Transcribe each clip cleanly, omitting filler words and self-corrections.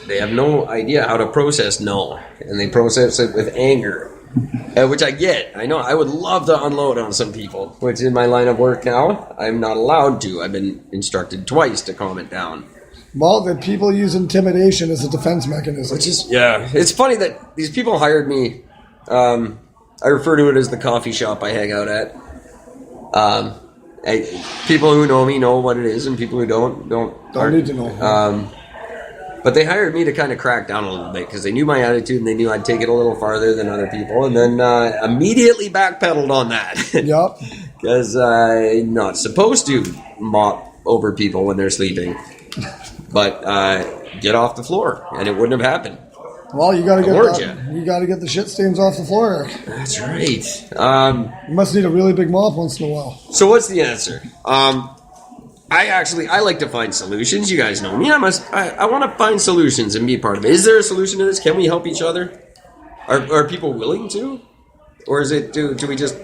they have no idea how to process no, and they process it with anger, which I get. I know I would love to unload on some people, which in my line of work now, I'm not allowed to. I've been instructed twice to calm it down. Well, that people use intimidation as a defense mechanism. Which is, yeah, it's funny that these people hired me. I refer to it as the coffee shop I hang out at. People who know me know what it is, and people who don't need to know. But they hired me to kind of crack down a little bit because they knew my attitude and they knew I'd take it a little farther than other people, and then immediately backpedaled on that. Yep. Because I'm not supposed to mop over people when they're sleeping, but get off the floor, and it wouldn't have happened. Well, you got to get the shit stains off the floor, Eric. That's right. You must need a really big mop once in a while. So what's the answer? I like to find solutions. You guys know me. I want to find solutions and be part of it. Is there a solution to this? Can we help each other? Are people willing to? Or is it, do we just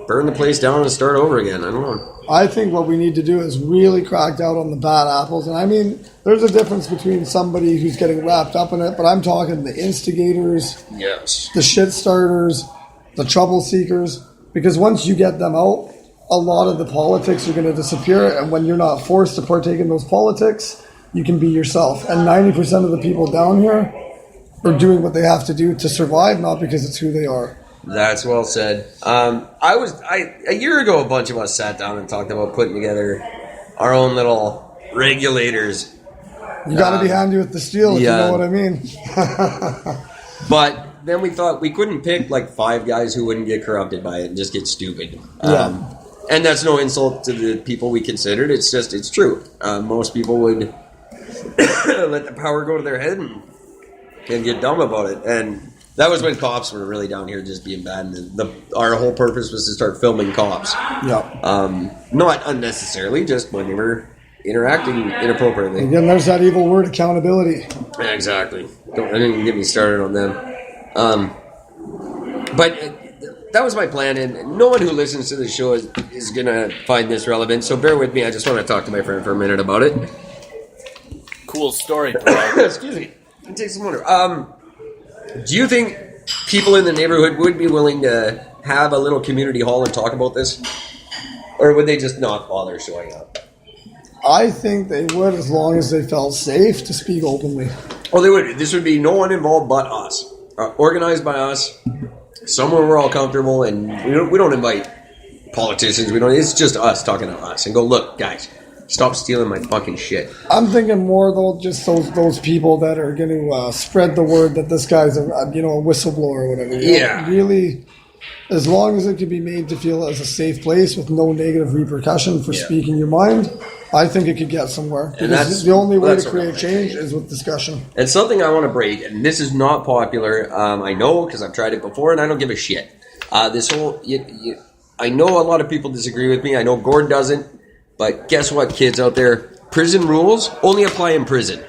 burn the place down and start over again? I don't know. I think what we need to do is really crack down on the bad apples. And I mean, there's a difference between somebody who's getting wrapped up in it, but I'm talking the instigators, yes, the shit starters, the trouble seekers. Because once you get them out, a lot of the politics are going to disappear. And when you're not forced to partake in those politics, you can be yourself. And 90% of the people down here are doing what they have to do to survive, not because it's who they are. That's well said. A year ago, a bunch of us sat down and talked about putting together our own little regulators. You got to be handy with the steel, if you know what I mean. But then we thought we couldn't pick like 5 guys who wouldn't get corrupted by it and just get stupid. And that's no insult to the people we considered. It's just, it's true. Most people would let the power go to their head and get dumb about it. And that was when cops were really down here just being bad. And our whole purpose was to start filming cops. Yeah. Not unnecessarily, just when they were interacting inappropriately. Again, there's that evil word, accountability. Yeah, exactly. Don't even get me started on them. But that was my plan, and no one who listens to the show is going to find this relevant, so bear with me. I just want to talk to my friend for a minute about it. Cool story, bro. Excuse me. It takes some water. Do you think people in the neighborhood would be willing to have a little community hall and talk about this? Or would they just not bother showing up? I think they would, as long as they felt safe to speak openly. Oh, they would. This would be no one involved but us. Organized by us. Somewhere we're all comfortable, and we don't invite politicians. It's just us talking to us and go, look, guys, stop stealing my fucking shit. I'm thinking more though, just those people that are going to spread the word that this guy's a whistleblower or whatever. Yeah. Really, as long as it can be made to feel as a safe place with no negative repercussion for speaking your mind, I think it could get somewhere. Because the only way to create change is with discussion. And something I want to break, and this is not popular, I know because I've tried it before and I don't give a shit. This whole, I know a lot of people disagree with me. I know Gord doesn't, but guess what, kids out there? Prison rules only apply in prison.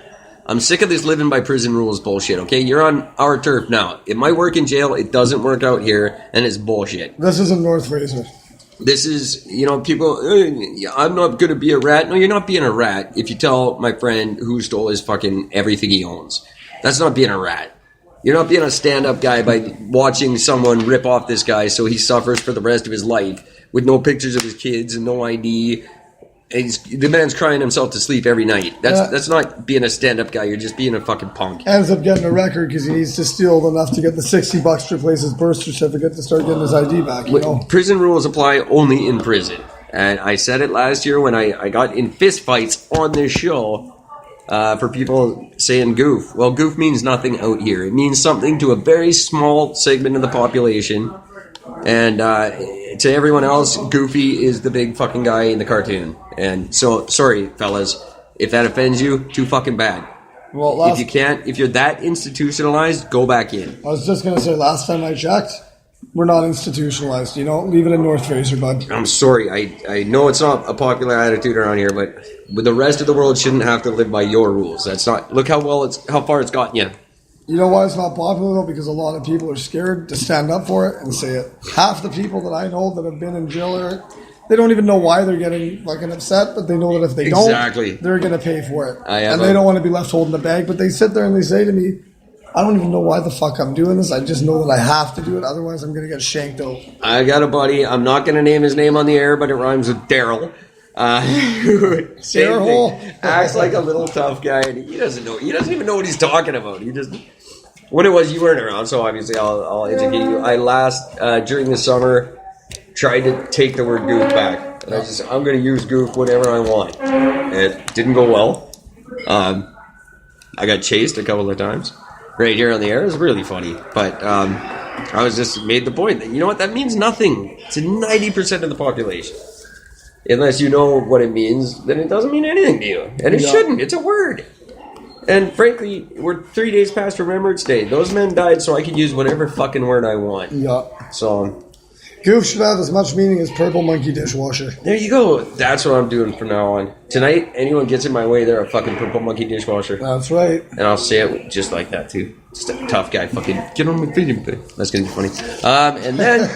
I'm sick of this living by prison rules bullshit, okay? You're on our turf now. It might work in jail, it doesn't work out here, and it's bullshit. This isn't North Fraser. This is, people, I'm not going to be a rat. No, you're not being a rat if you tell my friend who stole his fucking everything he owns. That's not being a rat. You're not being a stand-up guy by watching someone rip off this guy so he suffers for the rest of his life with no pictures of his kids and no ID. The man's crying himself to sleep every night. That's not being a stand-up guy. You're just being a fucking punk. Ends up getting a record because he needs to steal enough to get the $60 to replace his birth certificate to start getting his ID back. Prison rules apply only in prison. And I said it last year when I got in fist fights on this show for people saying goof. Well, goof means nothing out here. It means something to a very small segment of the population. And to everyone else, Goofy is the big fucking guy in the cartoon. And so, sorry, fellas, if that offends you, too fucking bad. Well, if you're that institutionalized, go back in. I was just going to say, last time I checked, we're not institutionalized. Leave it in North Fraser, bud. I'm sorry. I know it's not a popular attitude around here, but the rest of the world shouldn't have to live by your rules. That's not. Look how far it's gotten you. You know why it's not popular, though? Because a lot of people are scared to stand up for it and say it. Half the people that I know that have been in jail they don't even know why they're getting fucking upset, but they know that if they Exactly. don't, they're going to pay for it. I have and they don't want to be left holding the bag, but they sit there and they say to me, I don't even know why the fuck I'm doing this. I just know that I have to do it. Otherwise, I'm going to get shanked out. I got a buddy. I'm not going to name his name on the air, but it rhymes with Daryl. Same thing. Acts like a little tough guy, and he doesn't know. He doesn't even know what he's talking about. He just. What it was, you weren't around, so obviously I'll educate you. I during the summer, tried to take the word goof back. And I'm going to use goof whatever I want. It didn't go well. I got chased a couple of times. Right here on the air. It was really funny. But I was just made the point that, you know what, that means nothing to 90% of the population. Unless you know what it means, then it doesn't mean anything to you. And it shouldn't. It's a word. And frankly, we're 3 days past Remembrance Day. Those men died so I could use whatever fucking word I want. Yeah. So goof should have as much meaning as purple monkey dishwasher. there you go. That's what I'm doing from now on. Tonight, anyone gets in my way, they're a fucking purple monkey dishwasher. That's right. And I'll say it just like that too. Just a tough guy, fucking get on my feet. That's gonna be funny. And then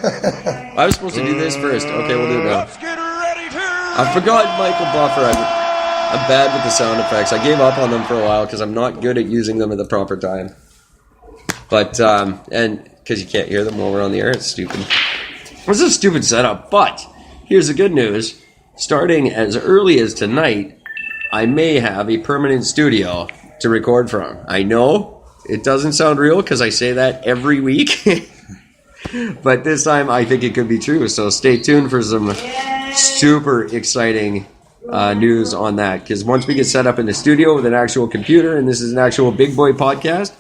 I was supposed to do this first. Okay, we'll do it now. I forgot Michael Buffer. I'm bad with the sound effects. I gave up on them for a while because I'm not good at using them at the proper time. But and because you can't hear them while we're on the air, it's stupid. It's a stupid setup. But here's the good news: starting as early as tonight, I may have a permanent studio to record from. I know it doesn't sound real because I say that every week. But this time I think it could be true. So stay tuned for some super exciting news on that. Because once we get set up in the studio with an actual computer, and this is an actual big boy podcast,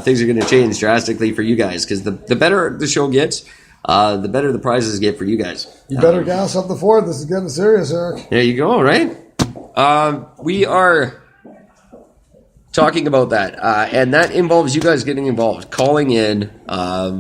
things are going to change drastically for you guys. Because the better the show gets, the better the prizes get for you guys. You better gas up the Ford. This is getting serious, Eric. There you go, right? We are talking about that, and that involves you guys getting involved, calling in,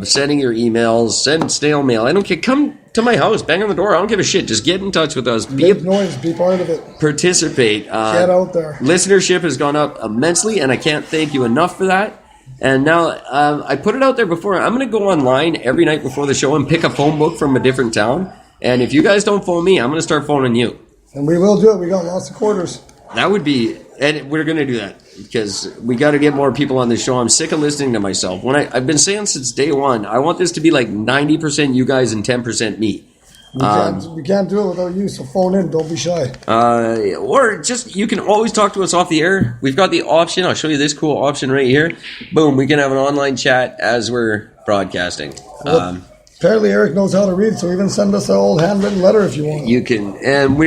sending your emails, send snail mail. I don't care. Come to my house, bang on the door. I don't give a shit. Just get in touch with us. Make noise. Be part of it. Participate. Get out there. Listenership has gone up immensely, and I can't thank you enough for that. And now I put it out there before. I'm going to go online every night before the show and pick a phone book from a different town. And if you guys don't phone me, I'm going to start phoning you. And we will do it. We got lots of quarters. That would be, and we're going to do that because we got to get more people on the show. I'm sick of listening to myself. I've been saying since day one, I want this to be like 90% you guys and 10% me. We can't do it without you, so phone in. Don't be shy. Or just, you can always talk to us off the air. We've got the option. I'll show you this cool option right here. Boom, we can have an online chat as we're broadcasting. Apparently Eric knows how to read, so even send us an old handwritten letter if you want. You can, and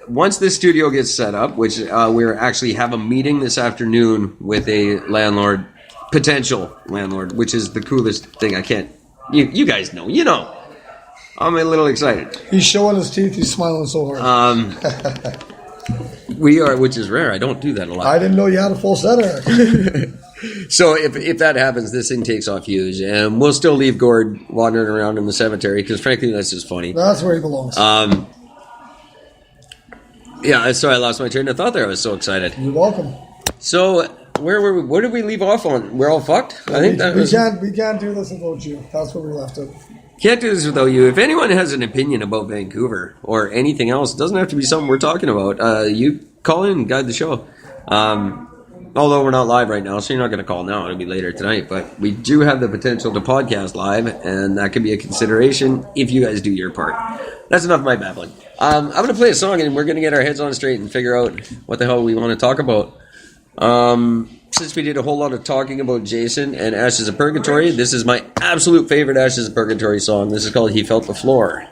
once the studio gets set up, which we're actually have a meeting this afternoon with a landlord, potential landlord, which is the coolest thing. I can't, you guys know, I'm a little excited. He's showing his teeth. He's smiling so hard. We are, which is rare. I don't do that a lot. I didn't know you had a full set, Eric. So if that happens, this thing takes off huge, and we'll still leave Gord wandering around in the cemetery because, frankly, that's just funny. That's where he belongs. Yeah, sorry, I lost my train of thought there. I was so excited. You're welcome. So where were we? Where did we leave off on? We're all fucked. I think we can't do this without you. That's where we left it. Can't do this without you. If anyone has an opinion about Vancouver or anything else, it doesn't have to be something we're talking about. You call in and guide the show. Although we're not live right now, so you're not going to call now. It'll be later tonight. But we do have the potential to podcast live, and that could be a consideration if you guys do your part. That's enough of my babbling. I'm going to play a song, and we're going to get our heads on straight and figure out what the hell we want to talk about. Since we did a whole lot of talking about Jason and Ashes of Purgatory, this is my absolute favorite Ashes of Purgatory song. This is called He Felt the Floor.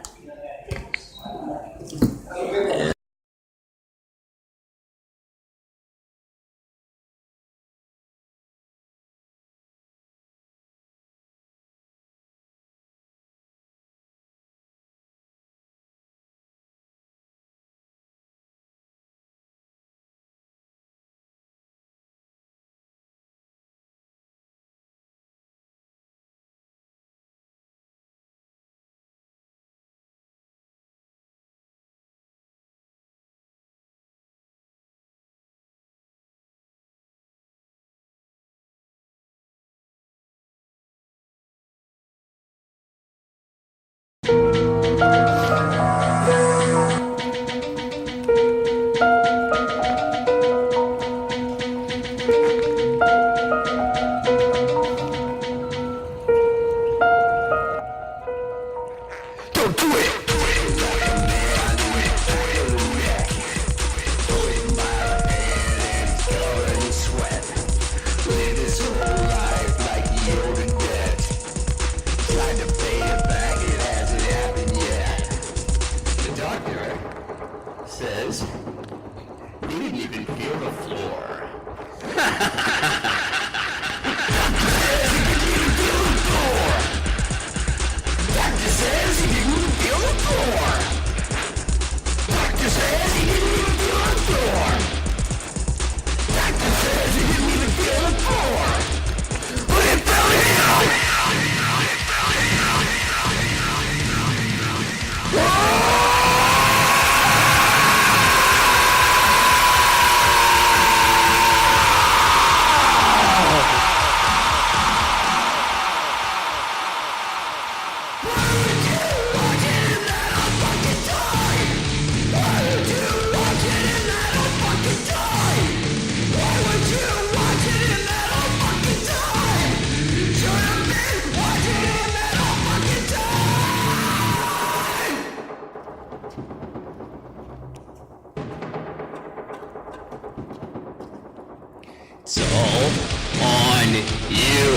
on you.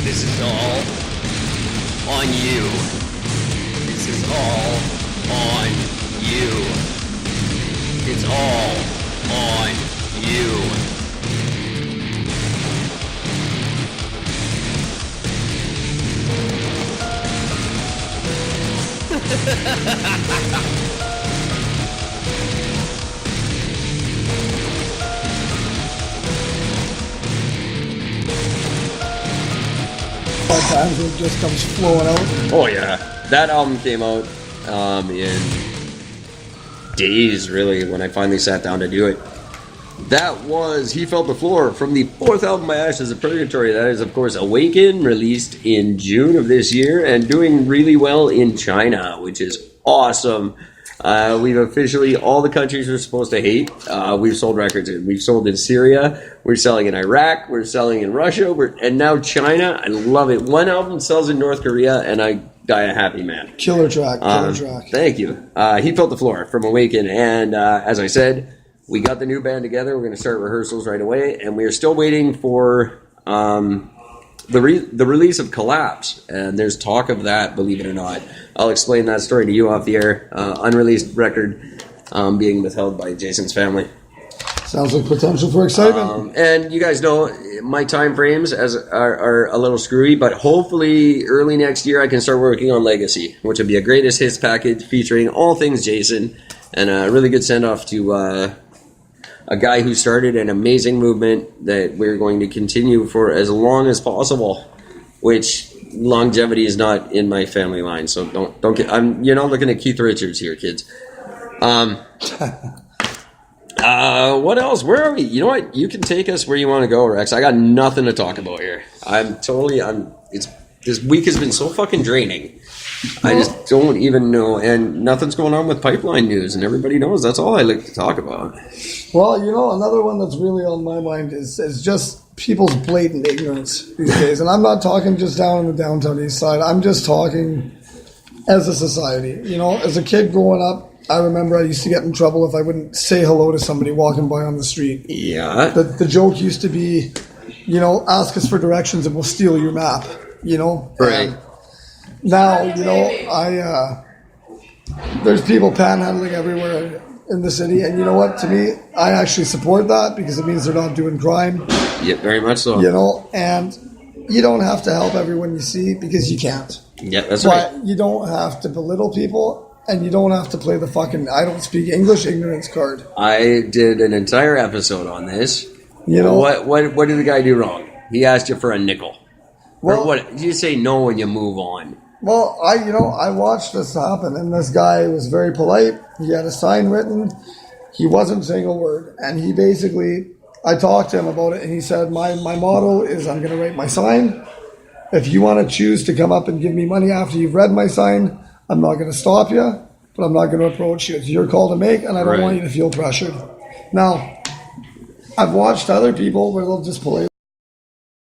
This is all on you. This is all on you. It's all on you. Sometimes it just comes flowing out. Oh yeah, that album came out in days, really, when I finally sat down to do it. That was He Felt the Floor from the fourth album by Ashes of Purgatory. That is, of course, Awaken, released in June of this year and doing really well in China, which is awesome. We've officially, all the countries we're supposed to hate, we've sold records in. We've sold in Syria, we're selling in Iraq, we're selling in Russia, and now China. I love it. One album sells in North Korea, and I die a happy man. Killer track. Thank you. He Felt the Floor from Awaken, and as I said, we got the new band together. We're going to start rehearsals right away, and we are still waiting for the release of Collapse, and there's talk of that, believe it or not. I'll explain that story to you off the air. Unreleased record being withheld by Jason's family. Sounds like potential for excitement. And you guys know my time frames are a little screwy, but hopefully early next year I can start working on Legacy, which will be a greatest hits package featuring all things Jason, and a really good send-off to a guy who started an amazing movement that we're going to continue for as long as possible, which longevity is not in my family line. So don't get, you're not looking at Keith Richards here, kids. What else? Where are we? You know what? You can take us where you want to go, Rex. I got nothing to talk about here. This week has been so fucking draining. I just don't even know, and nothing's going on with pipeline news, and everybody knows that's all I like to talk about. Well, another one that's really on my mind is just people's blatant ignorance these days. And I'm not talking just down in the downtown east side. I'm just talking as a society. As a kid growing up, I remember I used to get in trouble if I wouldn't say hello to somebody walking by on the street. Yeah. The joke used to be, ask us for directions and we'll steal your map, Right. And now, there's people panhandling everywhere in the city. And you know what? To me, I actually support that because it means they're not doing crime. Yeah, very much so. And you don't have to help everyone you see because you can't. Yeah, that's right. But you don't have to belittle people. And you don't have to play the fucking I don't speak English ignorance card. I did an entire episode on this. What did the guy do wrong? He asked you for a nickel. Well, or what? You say no and you move on. Well, I watched this happen, and this guy was very polite. He had a sign written. He wasn't saying a word, and he basically, I talked to him about it, and he said, my motto is I'm going to write my sign. If you want to choose to come up and give me money after you've read my sign, I'm not going to stop you, but I'm not going to approach you. It's your call to make, and I don't want you to feel pressured. Now, I've watched other people where they'll just politely